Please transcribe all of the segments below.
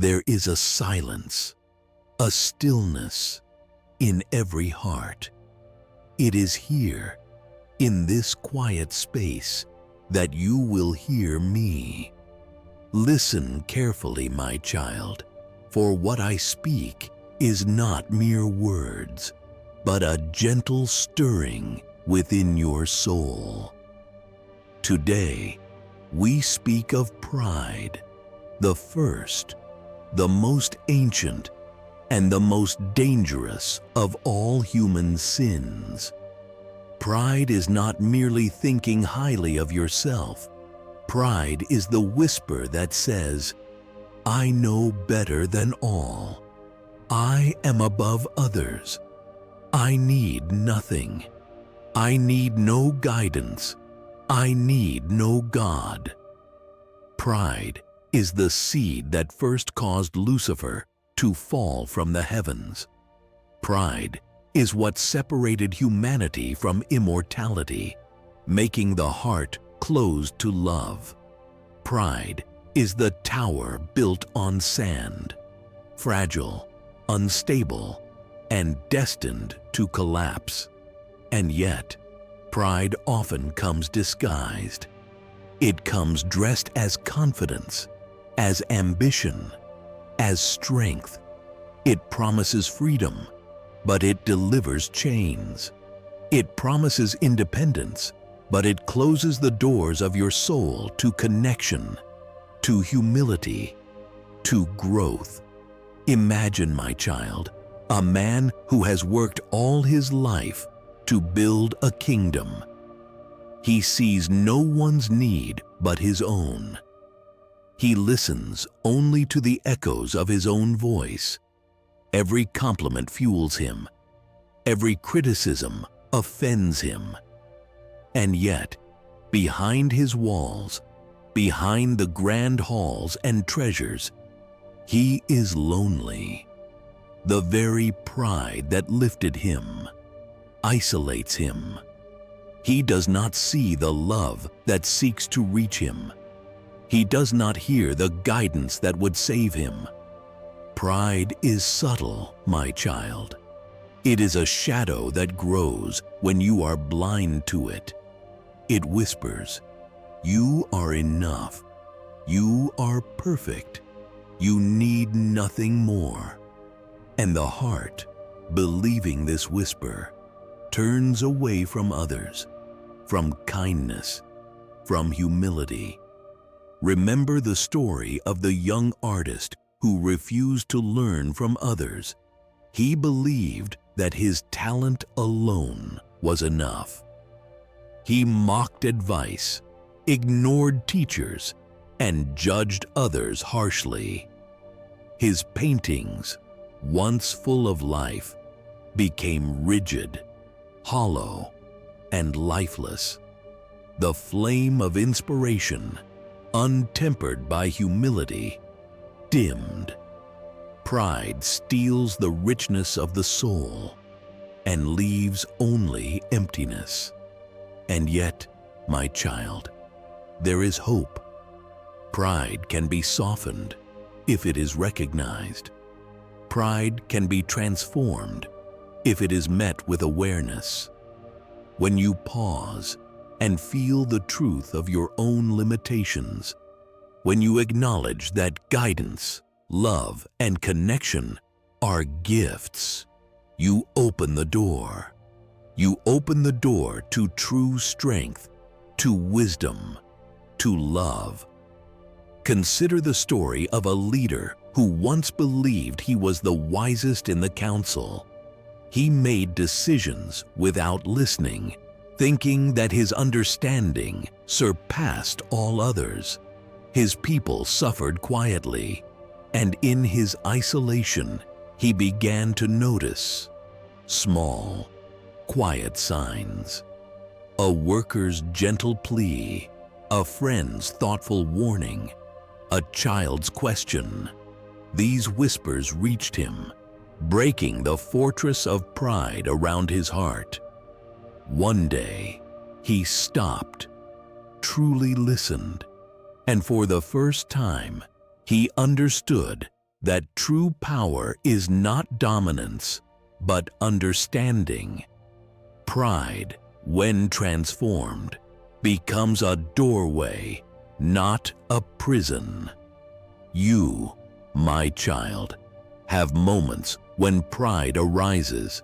There is a silence, a stillness in every heart. It is here, in this quiet space, that you will hear me. Listen carefully, my child, for what I speak is not mere words, but a gentle stirring within your soul. Today, we speak of pride, the first, the most ancient, and the most dangerous of all human sins. Pride is not merely thinking highly of yourself. Pride is the whisper that says, "I know better than all. I am above others. I need nothing. I need no guidance. I need no God." Pride is the seed that first caused Lucifer to fall from the heavens. Pride is what separated humanity from immortality, making the heart closed to love. Pride is the tower built on sand, fragile, unstable, and destined to collapse. And yet, pride often comes disguised. It comes dressed as confidence, as ambition, as strength. It promises freedom, but it delivers chains. It promises independence, but it closes the doors of your soul to connection, to humility, to growth. Imagine, my child, a man who has worked all his life to build a kingdom. He sees no one's need but his own. He listens only to the echoes of his own voice. Every compliment fuels him. Every criticism offends him. And yet, behind his walls, behind the grand halls and treasures, he is lonely. The very pride that lifted him isolates him. He does not see the love that seeks to reach him. He does not hear the guidance that would save him. Pride is subtle, my child. It is a shadow that grows when you are blind to it. It whispers, "You are enough. You are perfect. You need nothing more." And the heart, believing this whisper, turns away from others, from kindness, from humility. Remember the story of the young artist who refused to learn from others. He believed that his talent alone was enough. He mocked advice, ignored teachers, and judged others harshly. His paintings, once full of life, became rigid, hollow, and lifeless. The flame of inspiration, untempered by humility, dimmed. Pride steals the richness of the soul and leaves only emptiness. And yet, my child, there is hope. Pride can be softened if it is recognized. Pride can be transformed if it is met with awareness. When you pause and feel the truth of your own limitations, when you acknowledge that guidance, love, and connection are gifts, you open the door. You open the door to true strength, to wisdom, to love. Consider the story of a leader who once believed he was the wisest in the council. He made decisions without listening, thinking that his understanding surpassed all others. His people suffered quietly, and in his isolation, he began to notice small, quiet signs. A worker's gentle plea, a friend's thoughtful warning, a child's question. These whispers reached him, breaking the fortress of pride around his heart. One day, he stopped, truly listened, and for the first time, he understood that true power is not dominance, but understanding. Pride, when transformed, becomes a doorway, not a prison. You, my child, have moments when pride arises.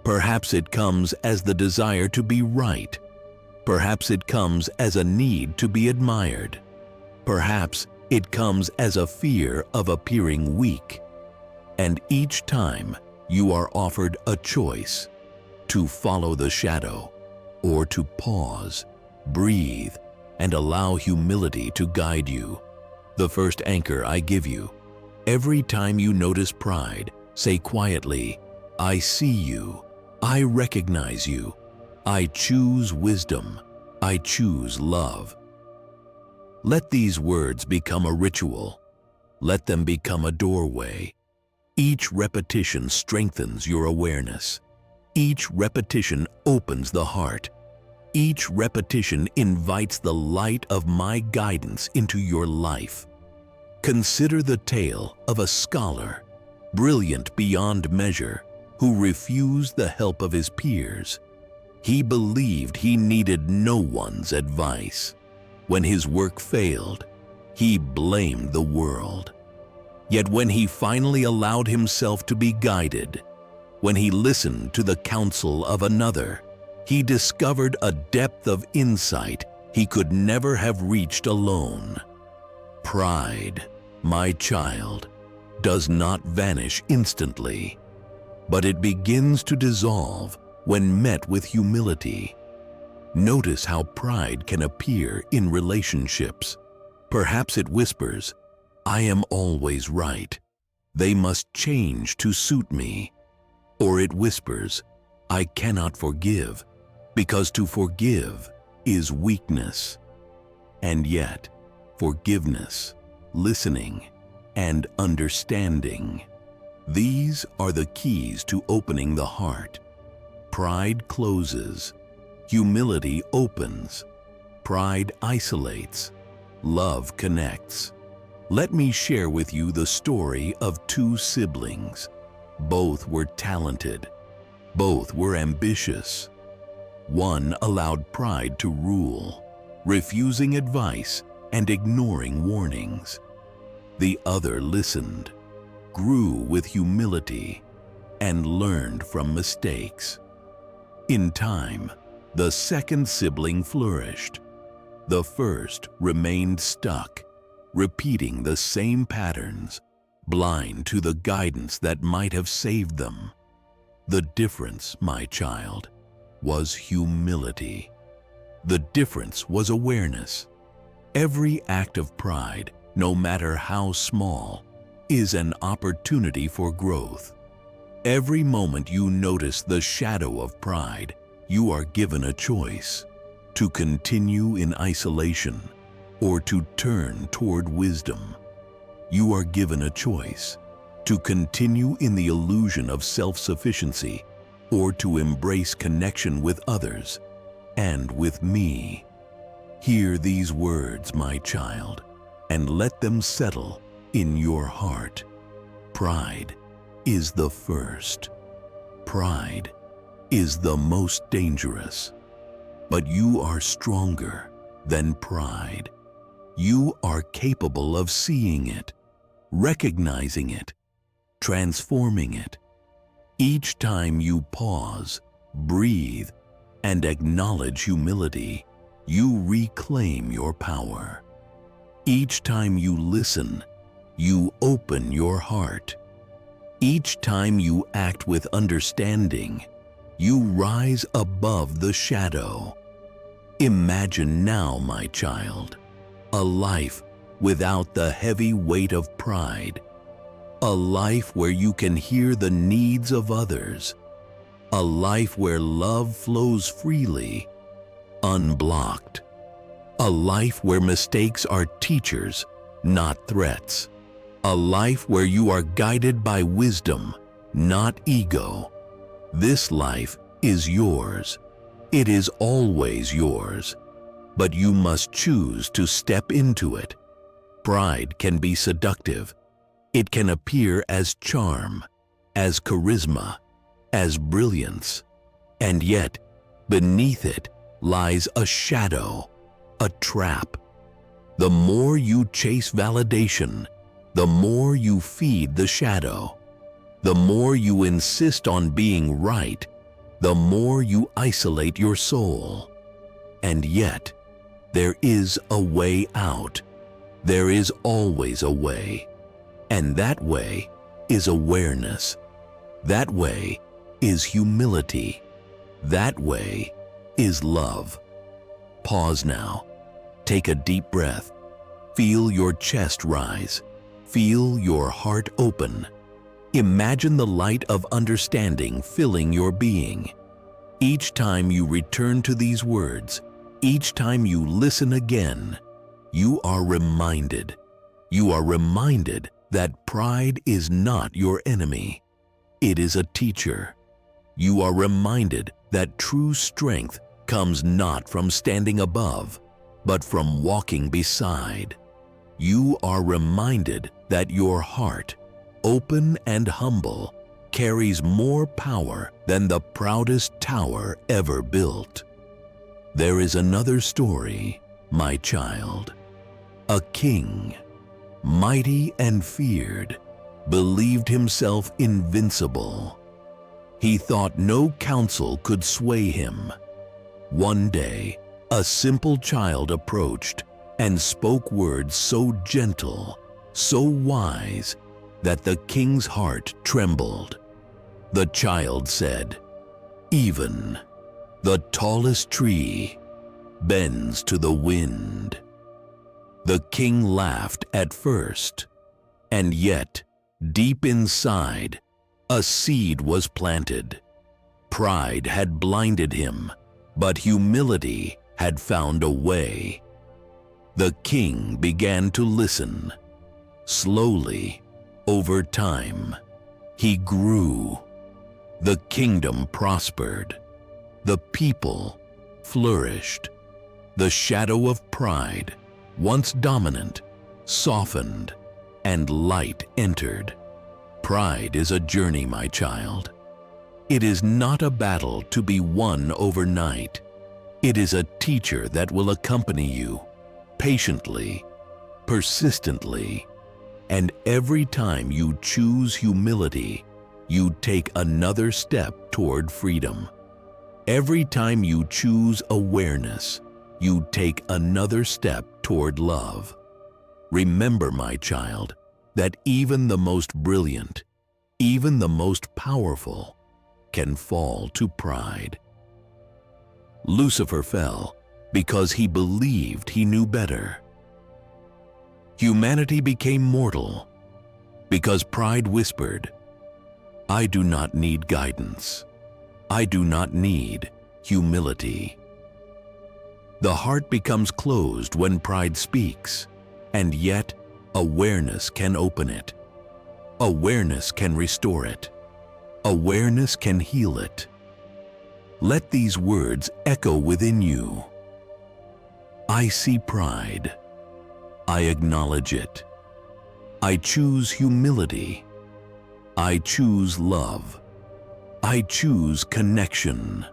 Perhaps it comes as the desire to be right. Perhaps it comes as a need to be admired. Perhaps it comes as a fear of appearing weak. And each time you are offered a choice to follow the shadow or to pause, breathe, and allow humility to guide you. The first anchor I give you: every time you notice pride, say quietly, "I see you. I recognize you. I choose wisdom. I choose love." Let these words become a ritual. Let them become a doorway. Each repetition strengthens your awareness. Each repetition opens the heart. Each repetition invites the light of my guidance into your life. Consider the tale of a scholar, brilliant beyond measure, who refused the help of his peers. He believed he needed no one's advice. When his work failed, he blamed the world. Yet when he finally allowed himself to be guided, when he listened to the counsel of another, he discovered a depth of insight he could never have reached alone. Pride, my child, does not vanish instantly, but it begins to dissolve when met with humility. Notice how pride can appear in relationships. Perhaps it whispers, "I am always right. They must change to suit me." Or it whispers, "I cannot forgive, because to forgive is weakness." And yet, forgiveness, listening, and understanding, these are the keys to opening the heart. Pride closes. Humility opens. Pride isolates. Love connects. Let me share with you the story of two siblings. Both were talented. Both were ambitious. One allowed pride to rule, refusing advice and ignoring warnings. The other listened, grew with humility, and learned from mistakes. In time, the second sibling flourished. The first remained stuck, repeating the same patterns, blind to the guidance that might have saved them. The difference, my child, was humility. The difference was awareness. Every act of pride, no matter how small, is an opportunity for growth. Every moment you notice the shadow of pride, you are given a choice: to continue in isolation or to turn toward wisdom. You are given a choice: to continue in the illusion of self-sufficiency or to embrace connection with others and with me. Hear these words, my child, and let them settle in your heart. Pride is the first. Pride is the most dangerous. But you are stronger than pride. You are capable of seeing it, recognizing it, transforming it. Each time you pause, breathe, and acknowledge humility, you reclaim your power. Each time you listen, you open your heart. Each time you act with understanding, you rise above the shadow. Imagine now, my child, a life without the heavy weight of pride. A life where you can hear the needs of others. A life where love flows freely, unblocked. A life where mistakes are teachers, not threats. A life where you are guided by wisdom, not ego. This life is yours. It is always yours. But you must choose to step into it. Pride can be seductive. It can appear as charm, as charisma, as brilliance, and yet beneath it lies a shadow, a trap. The more you chase validation, the more you feed the shadow. The more you insist on being right, the more you isolate your soul. And yet, there is a way out. There is always a way. And that way is awareness. That way is humility. That way is love. Pause now. Take a deep breath. Feel your chest rise. Feel your heart open. Imagine the light of understanding filling your being. Each time you return to these words, each time you listen again, you are reminded that pride is not your enemy. It is a teacher. You are reminded that true strength comes not from standing above, but from walking beside. You are reminded that your heart, open and humble, carries more power than the proudest tower ever built. There is another story, my child. A king, mighty and feared, believed himself invincible. He thought no counsel could sway him. One day, a simple child approached and spoke words so gentle, so wise, that the king's heart trembled. The child said, "Even the tallest tree bends to the wind." The king laughed at first, and yet, deep inside, a seed was planted. Pride had blinded him, but humility had found a way. The king began to listen. Slowly, over time, he grew. The kingdom prospered. The people flourished. The shadow of pride, once dominant, softened, and light entered. Pride is a journey, my child. It is not a battle to be won overnight. It is a teacher that will accompany you patiently, persistently, and every time you choose humility, you take another step toward freedom. Every time you choose awareness, you take another step toward love. Remember, my child, that even the most brilliant, even the most powerful, can fall to pride. Lucifer fell because he believed he knew better. Humanity became mortal because pride whispered, "I do not need guidance. I do not need humility." The heart becomes closed when pride speaks, and yet awareness can open it. Awareness can restore it. Awareness can heal it. Let these words echo within you. I see pride. I acknowledge it. I choose humility. I choose love. I choose connection.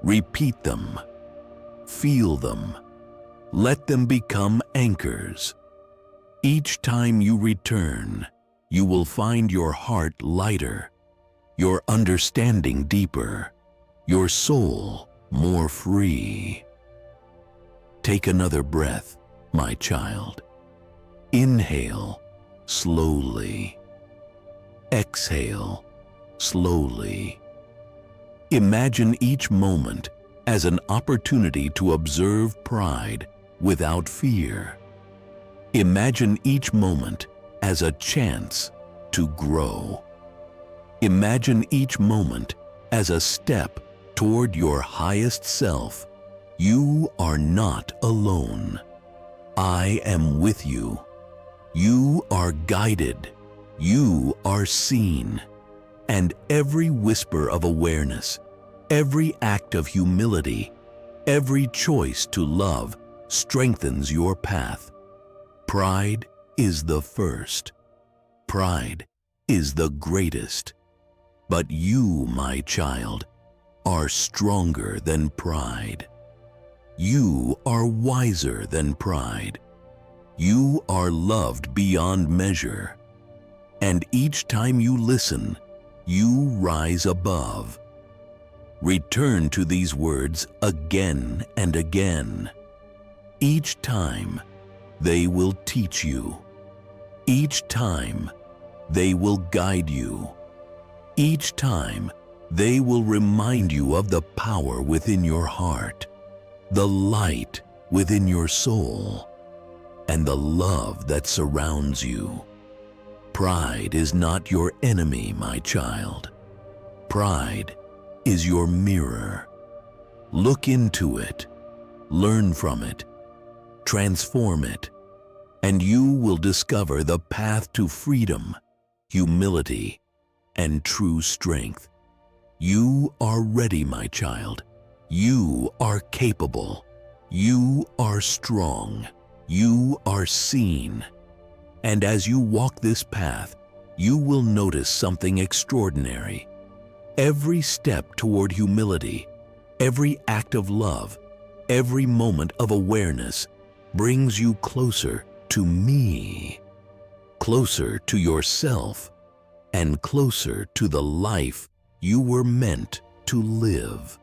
Repeat them. Feel them. Let them become anchors. Each time you return, you will find your heart lighter, your understanding deeper, your soul more free. Take another breath, my child. Inhale slowly. Exhale slowly. Imagine each moment as an opportunity to observe pride without fear. Imagine each moment as a chance to grow. Imagine each moment as a step toward your highest self. You are not alone. I am with you. You are guided. You are seen. And every whisper of awareness, every act of humility, every choice to love strengthens your path. Pride is the first. Pride is the greatest, but you, my child, are stronger than pride. You are wiser than pride. You are loved beyond measure. And each time you listen, you rise above. Return to these words again and again. Each time, they will teach you. Each time, they will guide you. Each time, they will remind you of the power within your heart, the light within your soul, and the love that surrounds you. Pride is not your enemy, my child. Pride is your mirror. Look into it, learn from it, transform it, and you will discover the path to freedom, humility, and true strength. You are ready, my child. You are capable. You are strong. You are seen. And as you walk this path, you will notice something extraordinary. Every step toward humility, every act of love, every moment of awareness brings you closer to me, closer to yourself, and closer to the life you were meant to live.